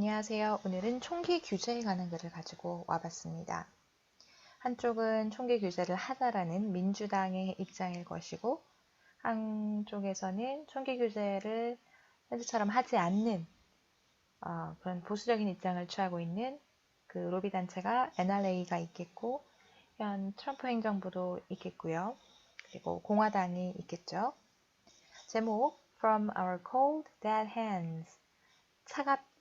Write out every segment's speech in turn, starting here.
안녕하세요. 오늘은 총기 규제에 관한 글을 가지고 와봤습니다. 한쪽은 총기 규제를 하자라는 민주당의 입장일 것이고, 한쪽에서는 총기 규제를 현재처럼 하지 않는 그런 보수적인 입장을 취하고 있는 그 로비 단체가 NRA가 있겠고, 현 트럼프 행정부도 있겠고요. 그리고 공화당이 있겠죠. 제목 From Our Cold Dead Hands,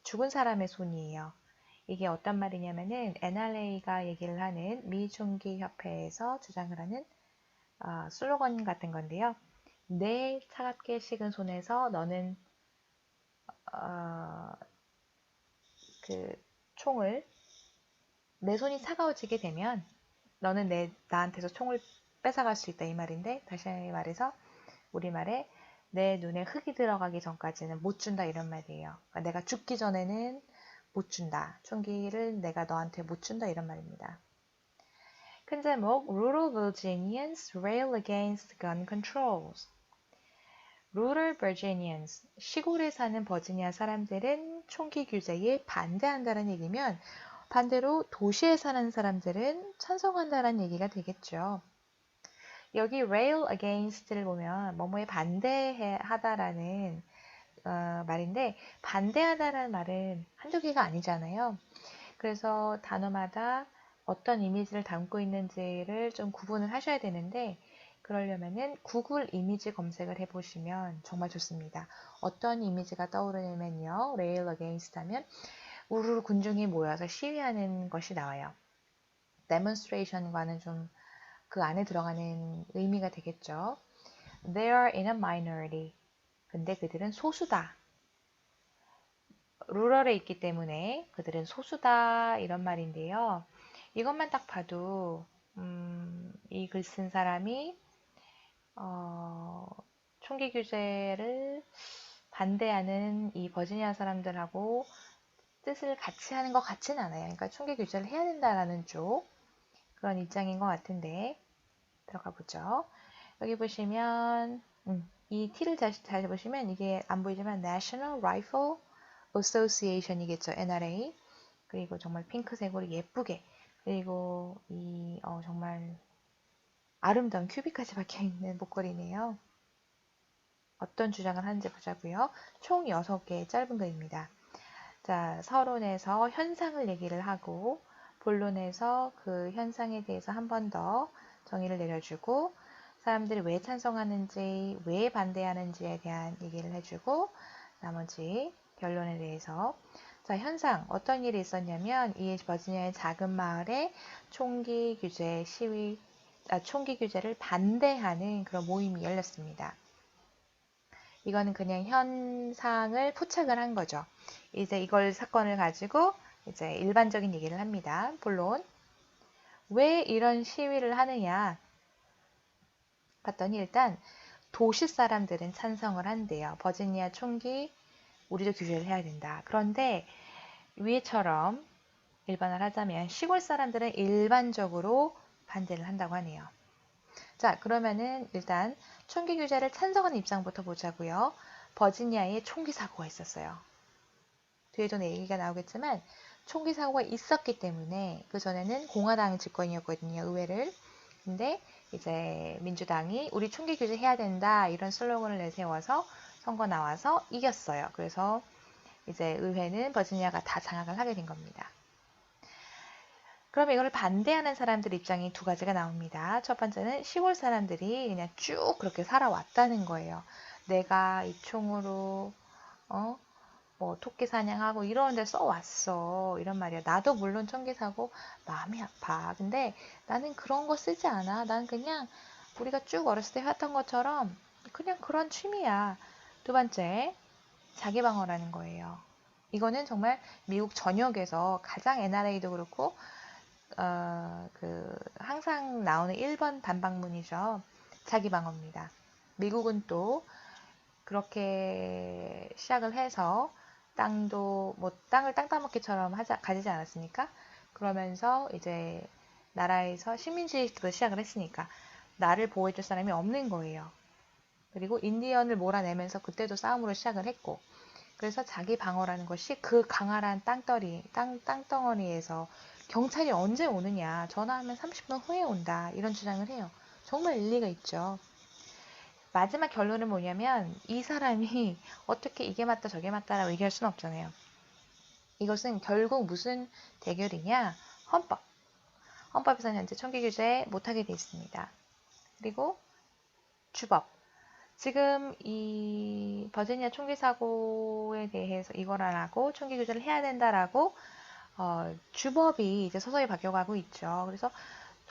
죽은 사람의 손이에요. 이게 어떤 말이냐면은 NRA가 얘기를 하는 미총기 협회에서 주장을 하는 슬로건 같은 건데요. 내 차갑게 식은 손에서 너는 그 총을 내 손이 차가워지게 되면 너는 나한테서 총을 뺏어갈 수 있다 이 말인데, 다시 말해서 우리말에 내 눈에 흙이 들어가기 전까지는 못 준다 이런 말이에요. 그러니까 내가 죽기 전에는 못 준다. 총기를 내가 너한테 못 준다 이런 말입니다. 큰 제목 Rural Virginians rail against gun controls. Rural Virginians, 시골에 사는 버지니아 사람들은 총기 규제에 반대한다는 얘기면 반대로 도시에 사는 사람들은 찬성한다는 얘기가 되겠죠. 여기 rail against를 보면 뭐뭐에 반대하다라는 말인데, 반대하다라는 말은 한두 개가 아니잖아요. 그래서 단어마다 어떤 이미지를 담고 있는지를 좀 구분을 하셔야 되는데, 그러려면은 구글 이미지 검색을 해보시면 정말 좋습니다. 어떤 이미지가 떠오르냐면요. rail against 하면 우르르 군중이 모여서 시위하는 것이 나와요. demonstration과는 좀 그 안에 들어가는 의미가 되겠죠. They are in a minority. 근데 그들은 소수다. 루럴에 있기 때문에 그들은 소수다 이런 말인데요. 이것만 딱 봐도 이 글 쓴 사람이 총기 규제를 반대하는 이 버지니아 사람들하고 뜻을 같이 하는 것 같지는 않아요. 그러니까 총기 규제를 해야 된다라는 쪽 그런 입장인 것 같은데, 들어가 보죠. 여기 보시면 이 T를 잘 보시면 이게 안 보이지만 National Rifle Association이겠죠. NRA. 그리고 정말 핑크색으로 예쁘게, 그리고 이 정말 아름다운 큐빅까지 박혀있는 목걸이네요. 어떤 주장을 하는지 보자고요. 총 6개의 짧은 글입니다. 자, 서론에서 현상을 얘기를 하고, 본론에서 그 현상에 대해서 한 번 더 정의를 내려주고, 사람들이 왜 찬성하는지, 왜 반대하는지에 대한 얘기를 해주고, 나머지 결론에 대해서. 자, 현상, 어떤 일이 있었냐면, 이 버지니아의 작은 마을에 총기 규제를 반대하는 그런 모임이 열렸습니다. 이거는 그냥 현상을 포착을 한 거죠. 이제 이걸 사건을 가지고 이제 일반적인 얘기를 합니다. 본론. 왜 이런 시위를 하느냐 봤더니 일단 도시 사람들은 찬성을 한대요. 버지니아 총기 우리도 규제를 해야 된다. 그런데 위에처럼 일반화를 하자면 시골 사람들은 일반적으로 반대를 한다고 하네요. 자, 그러면은 일단 총기 규제를 찬성하는 입장부터 보자고요. 버지니아에 총기 사고가 있었어요. 뒤에도 얘기가 나오겠지만 총기 사고가 있었기 때문에 그 전에는 공화당 집권이었거든요, 의회를. 근데 이제 민주당이 우리 총기 규제해야 된다 이런 슬로건을 내세워서 선거 나와서 이겼어요. 그래서 이제 의회는 버지니아가 다 장악을 하게 된 겁니다. 그럼 이걸 반대하는 사람들 입장이 두 가지가 나옵니다. 첫 번째는 시골 사람들이 그냥 쭉 그렇게 살아왔다는 거예요. 내가 이 총으로 뭐 토끼 사냥하고 이런 데 써왔어 이런 말이야. 나도 물론 총기 사고 마음이 아파. 근데 나는 그런 거 쓰지 않아. 난 그냥 우리가 쭉 어렸을 때 했던 것처럼 그냥 그런 취미야. 두 번째, 자기 방어라는 거예요. 이거는 정말 미국 전역에서 가장 NRA도 그렇고 항상 나오는 1번 반박문이죠. 자기 방어입니다. 미국은 또 그렇게 시작을 해서 땅도 뭐 땅을 땅 따먹기처럼 가지지 않았습니까? 그러면서 이제 나라에서 식민지부터 시작을 했으니까 나를 보호해줄 사람이 없는 거예요. 그리고 인디언을 몰아내면서 그때도 싸움으로 시작을 했고, 그래서 자기 방어라는 것이 그 강활한 땅덩어리에서 경찰이 언제 오느냐, 전화하면 30분 후에 온다, 이런 주장을 해요. 정말 일리가 있죠. 마지막 결론은 뭐냐면 이 사람이 어떻게 이게 맞다 저게 맞다라고 얘기할 수는 없잖아요. 이것은 결국 무슨 대결이냐? 헌법. 헌법에서는 현재 총기 규제 못하게 돼 있습니다. 그리고 주법. 지금 이 버지니아 총기 사고에 대해서 이걸 안 하고 총기 규제를 해야 된다라고 주법이 이제 서서히 바뀌어가고 있죠. 그래서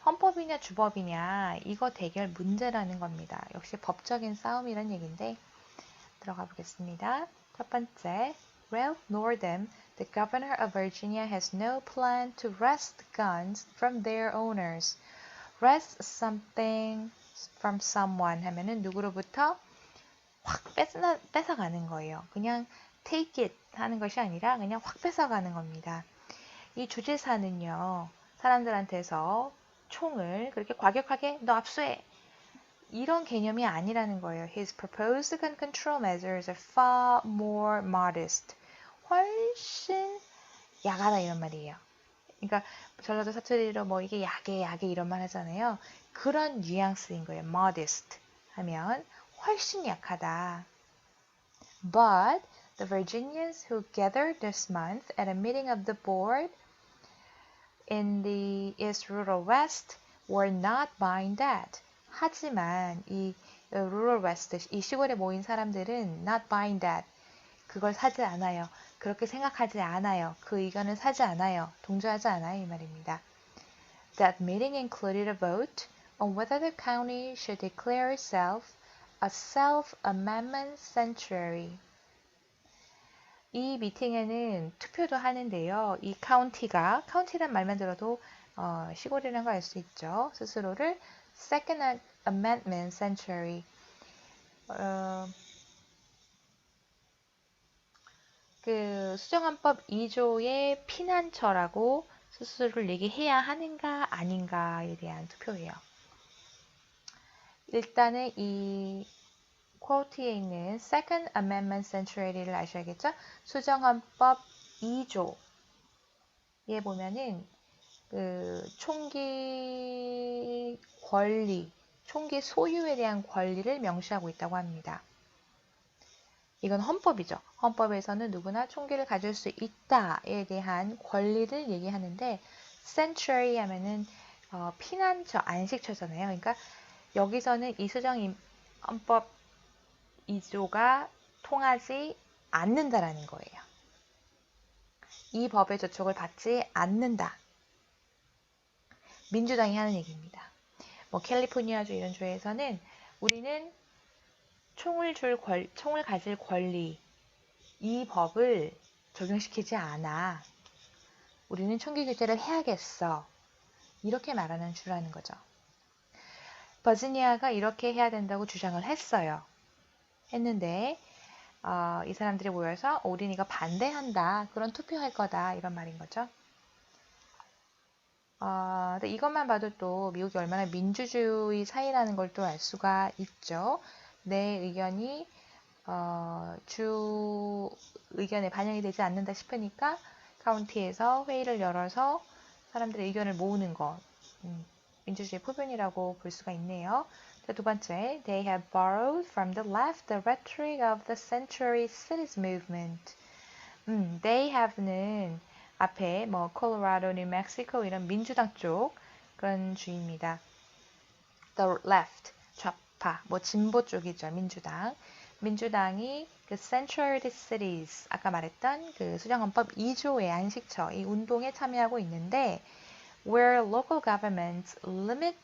헌법이냐 주법이냐 이거 대결 문제라는 겁니다. 역시 법적인 싸움이란 얘기인데 들어가 보겠습니다. 첫 번째, Ralph Northam, the governor of Virginia, has no plan to wrest guns from their owners. Wrest something from someone 하면은 누구로부터 확 뺏어가는 거예요. 그냥 take it 하는 것이 아니라 그냥 확 뺏어가는 겁니다. 이 주지사는요, 사람들한테서 총을 그렇게 과격하게 너 압수해 이런 개념이 아니라는 거예요. His proposed gun control measures are far more modest. 훨씬 야하다 이런 말이에요. 그러니까 전라도 사투리로 뭐 이게 야게 이런 말 하잖아요. 그런 뉘앙스인 거예요. modest 하면 훨씬 약하다. But the Virginians who gathered this month at a meeting of the board in the East Rural West were not buying that. 하지만 이 Rural West, 이 시골에 모인 사람들은 not buying that. 그걸 사지 않아요. 그렇게 생각하지 않아요. 그 의견을 사지 않아요. 동조하지 않아요. 이 말입니다. That meeting included a vote on whether the county should declare itself a self-amendment sanctuary. 이 미팅에는 투표도 하는데요. 이 카운티란 말만 들어도 시골이라는 걸 알 수 있죠. 스스로를 Second Amendment Sanctuary, 그 수정헌법 2조의 피난처라고 스스로를 얘기해야 하는가 아닌가에 대한 투표예요. 일단은 이 쿼트에 있는 Second Amendment Sanctuary를 아셔야겠죠? 수정헌법 2조에 보면은 그 총기 권리, 총기 소유에 대한 권리를 명시하고 있다고 합니다. 이건 헌법이죠. 헌법에서는 누구나 총기를 가질 수 있다에 대한 권리를 얘기하는데 sanctuary 하면은 피난처, 안식처잖아요. 그러니까 여기서는 이 수정 헌법 2조가 통하지 않는다라는 거예요. 이 법의 저촉을 받지 않는다. 민주당이 하는 얘기입니다. 뭐 캘리포니아주 이런 주에서는 우리는 총을 가질 권리, 이 법을 적용시키지 않아. 우리는 총기 규제를 해야겠어. 이렇게 말하는 주라는 거죠. 버지니아가 이렇게 해야 된다고 주장을 했는데 이 사람들이 모여서 우린 이거 반대한다. 그런 투표할 거다. 이런 말인 거죠. 근데 이것만 봐도 또 미국이 얼마나 민주주의 사회라는 걸 또 알 수가 있죠. 내 의견이 주 의견에 반영이 되지 않는다 싶으니까 카운티에서 회의를 열어서 사람들의 의견을 모으는 것. 민주주의 표본이라고 볼 수가 있네요. 자, 두 번째, they have borrowed from the left the rhetoric of the Century Cities movement. they have는 앞에 뭐 콜로라도, 뉴멕시코 이런 민주당 쪽 그런 주입니다. The left, 좌파, 뭐 진보 쪽이죠, 민주당. 민주당이 그 Century Cities, 아까 말했던 그 수정헌법 2조의 안식처, 이 운동에 참여하고 있는데 where local governments limit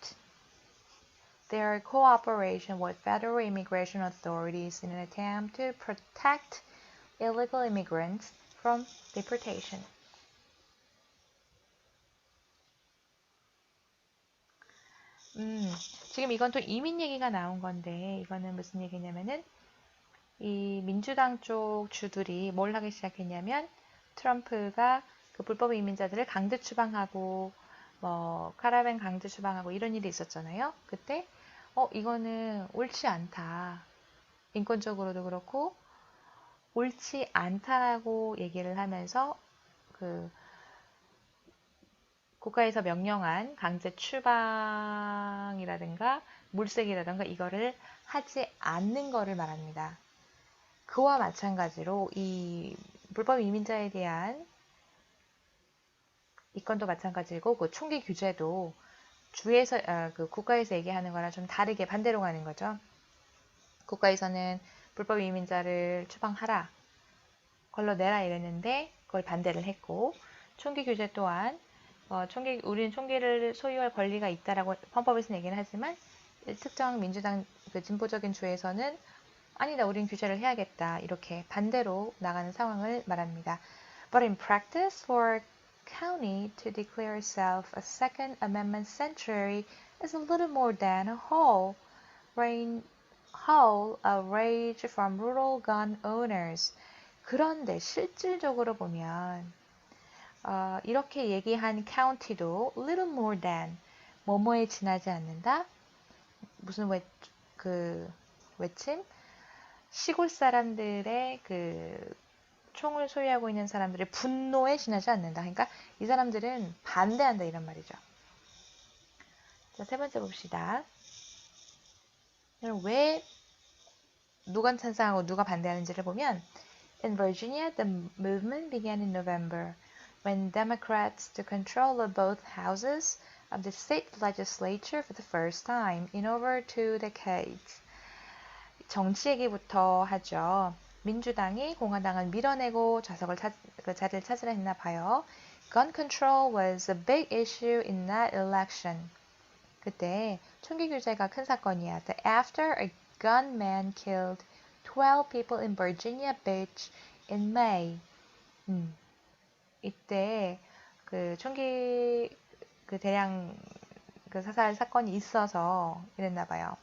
their cooperation with federal immigration authorities in an attempt to protect illegal immigrants from deportation. 지금 이건 또 이민 얘기가 나온 건데 이거는 무슨 얘기냐면은 이 민주당 쪽 주들이 뭘 하기 시작했냐면 트럼프가 그 불법 이민자들을 강제 추방하고 뭐 카라벤 강제 추방하고 이런 일이 있었잖아요. 그때 이거는 옳지 않다. 인권적으로도 그렇고 옳지 않다라고 얘기를 하면서 그 국가에서 명령한 강제 추방이라든가 물색이라든가 이거를 하지 않는 거를 말합니다. 그와 마찬가지로 이 불법 이민자에 대한 이건도 마찬가지고 그 총기 규제도 주에서 그 국가에서 얘기하는 거랑 좀 다르게 반대로 가는 거죠. 국가에서는 불법 이민자를 추방하라, 걸러내라 이랬는데 그걸 반대를 했고 총기 규제 또한 우리는 총기를 소유할 권리가 있다라고 헌법에서는 얘기는 하지만 특정 민주당 그 진보적인 주에서는 아니다, 우린 규제를 해야겠다 이렇게 반대로 나가는 상황을 말합니다. But in practice, for a county to declare itself a Second Amendment sanctuary is a little more than a howl of rage from rural gun owners. 그런데 실질적으로 보면 이렇게 얘기한 county도 little more than 뭐뭐에 지나지 않는다. 무슨 외침? 시골 사람들의 그 총을 소유하고 있는 사람들의 분노에 지나지 않는다. 그러니까 이 사람들은 반대한다 이런 말이죠. 자, 세 번째 봅시다. 왜 누가 찬성하고 누가 반대하는지를 보면 In Virginia, the movement began in November when Democrats took control of both houses of the state legislature for the first time in over 2 decades. 정치 얘기부터 하죠. 민주당이 공화당을 밀어내고 자리를 찾으려 했나 봐요. Gun control was a big issue in that election. 그때 총기 규제가 큰 사건이야. After a gunman killed 12 people in Virginia Beach in May. 이때 그 총기 그 대량 그 사살 사건이 있어서 이랬나 봐요.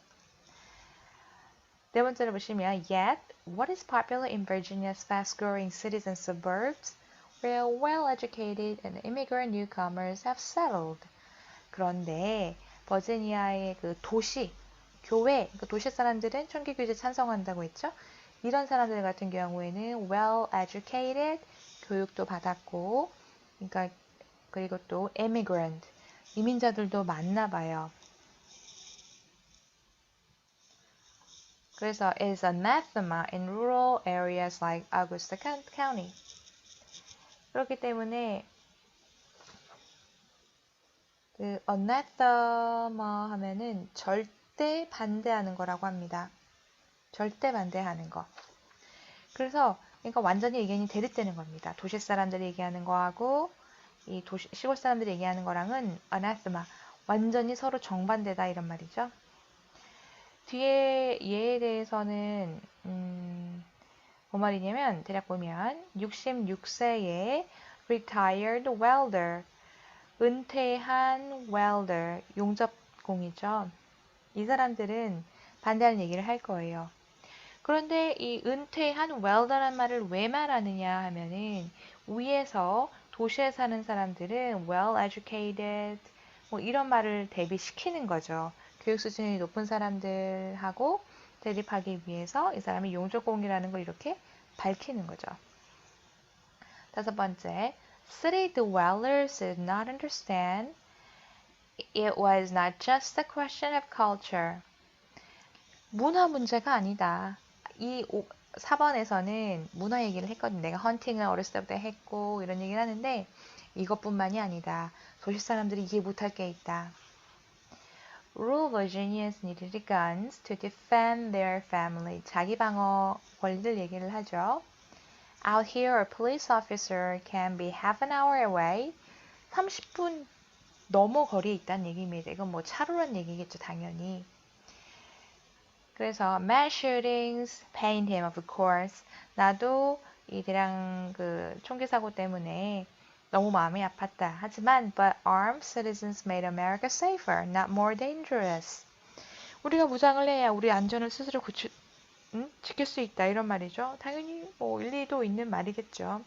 네 번째로 보시면 Yet, what is popular in Virginia's fast-growing cities and suburbs where well-educated and immigrant newcomers have settled. 그런데 버지니아의 그 도시, 교회, 그 도시 사람들은 총기 규제 찬성한다고 했죠. 이런 사람들 같은 경우에는 well-educated, 교육도 받았고, 그러니까 그리고 또 immigrant, 이민자들도 많나 봐요. 그래서 is anathema in rural areas like Augusta County. 그렇기 때문에 그 anathema 하면은 절대 반대하는 거라고 합니다. 절대 반대하는 거. 그래서 그러니까 완전히 의견이 대립되는 겁니다. 도시 사람들이 얘기하는 거하고 이 시골 사람들이 얘기하는 거랑은 anathema, 완전히 서로 정반대다 이런 말이죠. 뒤에 얘에 대해서는 뭔 말이냐면 대략 보면 66세의 retired welder, 은퇴한 welder, 용접공이죠. 이 사람들은 반대하는 얘기를 할 거예요. 그런데 이 은퇴한 welder란 말을 왜 말하느냐 하면은 위에서 도시에 사는 사람들은 well educated 뭐 이런 말을 대비시키는 거죠. 교육 수준이 높은 사람들하고 대립하기 위해서 이 사람이 용접공이라는 걸 이렇게 밝히는 거죠. 다섯 번째, city dwellers did not understand it was not just a question of culture. 문화 문제가 아니다. 이 4번에서는 문화 얘기를 했거든요. 내가 헌팅을 어렸을 때부터 했고 이런 얘기를 하는데 이것뿐만이 아니다. 도시 사람들이 이해 못할 게 있다. Rural Virginians needed guns to defend their family. 자기 방어 권리를 얘기를 하죠. Out here, a police officer can be half an hour away. 30분 넘어 거리에 있다는 얘기입니다. 이건 뭐 차로란 얘기겠죠, 당연히. 그래서 mass shootings pained him, of course. 나도 이 대량 그 총기 사고 때문에 너무 마음이 아팠다. 하지만 but armed citizens made America safer, not more dangerous. 우리가 무장을 해야 우리 안전을 스스로 지킬 수 있다. 이런 말이죠. 당연히 뭐 일리도 있는 말이겠죠.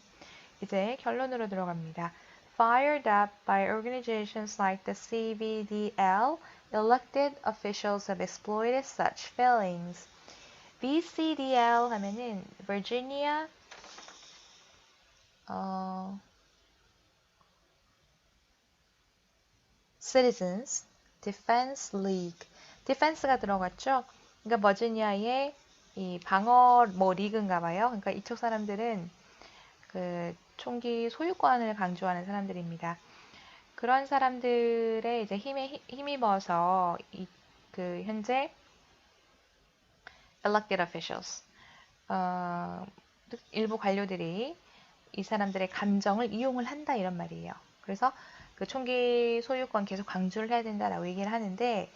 이제 결론으로 들어갑니다. Fired up by organizations like the CVDL, elected officials have exploited such feelings. VCDL 하면은 Virginia Citizens Defense League. Defense가 들어갔죠. 그러니까 버지니아의 이 방어 뭐 리그인가 봐요. 그러니까 이쪽 사람들은 그 총기 소유권을 강조하는 사람들입니다. 그런 사람들의 이제 힘에 힘입어서 그 현재 elected officials 일부 관료들이 이 사람들의 감정을 이용을 한다 이런 말이에요. 그래서 그 총기 소유권 계속 강조를 해야 된다라고 얘기를 하는데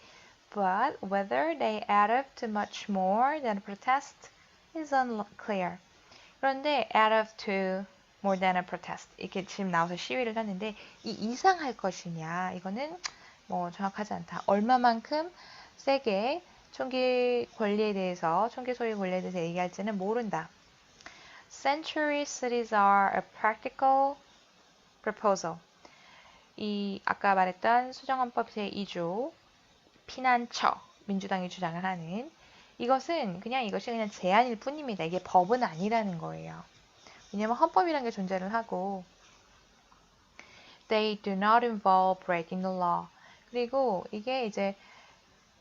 but whether they add up to much more than a protest is unclear. 그런데 add up to more than a protest 이렇게 지금 나와서 시위를 하는데 이 이상할 것이냐 이거는 뭐 정확하지 않다. 얼마만큼 세게 총기 권리에 대해서 총기 소유 권리에 대해서 얘기할지는 모른다. Sanctuary cities are a practical proposal. 이 아까 말했던 수정헌법 제2조 피난처 민주당이 주장을 하는 이것이 그냥 제안일 뿐입니다. 이게 법은 아니라는 거예요. 왜냐면 헌법이라는 게 존재를 하고 They do not involve breaking the law. 그리고 이게 이제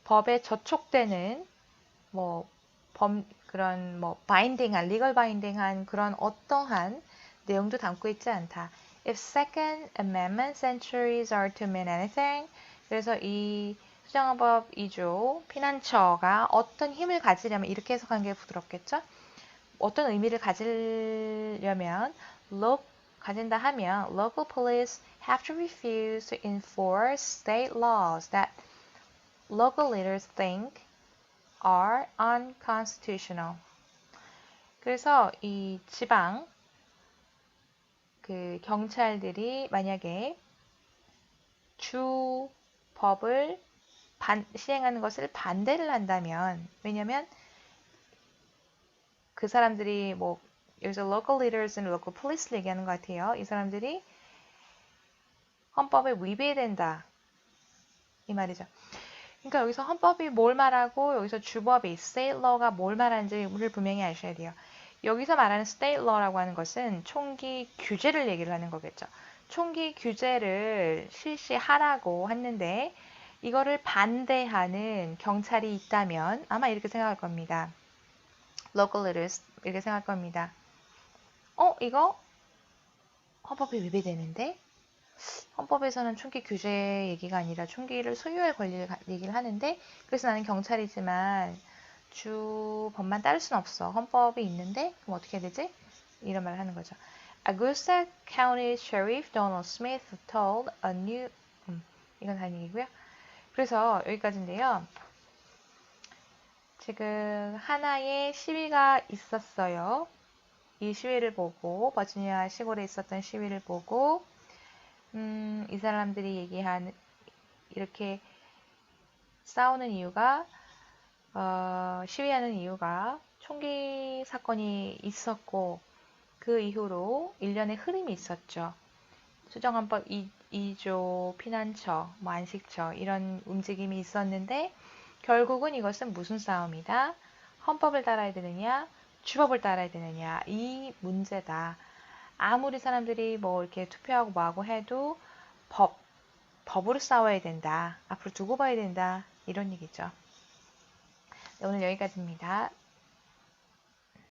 법에 저촉되는 그런 legal binding한 그런 어떠한 내용도 담고 있지 않다. If Second Amendment sanctuaries are to mean anything, 그래서 이 수정헌법 2조 피난처가 어떤 힘을 가지려면 이렇게 해석하는 게 부드럽겠죠? 어떤 의미를 가지려면 가진다 하면 local police have to refuse to enforce state laws that local leaders think are unconstitutional. 그래서 이 지방 그 경찰들이 만약에 주 법을 시행하는 것을 반대를 한다면 왜냐면 그 사람들이 여기서 local leaders는 local police를 얘기하는 것 같아요. 이 사람들이 헌법에 위배된다. 이 말이죠. 그러니까 여기서 헌법이 뭘 말하고 여기서 주법이 state law가 뭘 말하는지를 분명히 아셔야 돼요. 여기서 말하는 state law라고 하는 것은 총기 규제를 얘기를 하는 거겠죠. 총기 규제를 실시하라고 했는데 이거를 반대하는 경찰이 있다면 아마 이렇게 생각할 겁니다. local leaders 이렇게 생각할 겁니다. 이거 헌법에 위배되는데? 헌법에서는 총기 규제 얘기가 아니라 총기를 소유할 권리를 얘기를 하는데 그래서 나는 경찰이지만 주 법만 따를 수는 없어. 헌법이 있는데 그럼 어떻게 해야 되지? 이런 말을 하는 거죠. Augusta County Sheriff Donald Smith told a new 이건 다른 얘기고요. 그래서 여기까지인데요. 지금 하나의 시위가 있었어요. 이 시위를 보고 버지니아 시골에 있었던 시위를 보고 이 사람들이 이렇게 싸우는 이유가 시위하는 이유가 총기 사건이 있었고 그 이후로 일련의 흐름이 있었죠. 수정헌법 2조 피난처, 안식처 이런 움직임이 있었는데 결국은 이것은 무슨 싸움이다? 헌법을 따라야 되느냐? 주법을 따라야 되느냐? 이 문제다. 아무리 사람들이 이렇게 투표하고 뭐하고 해도 법으로 싸워야 된다. 앞으로 두고 봐야 된다. 이런 얘기죠. 네, 오늘 여기까지입니다.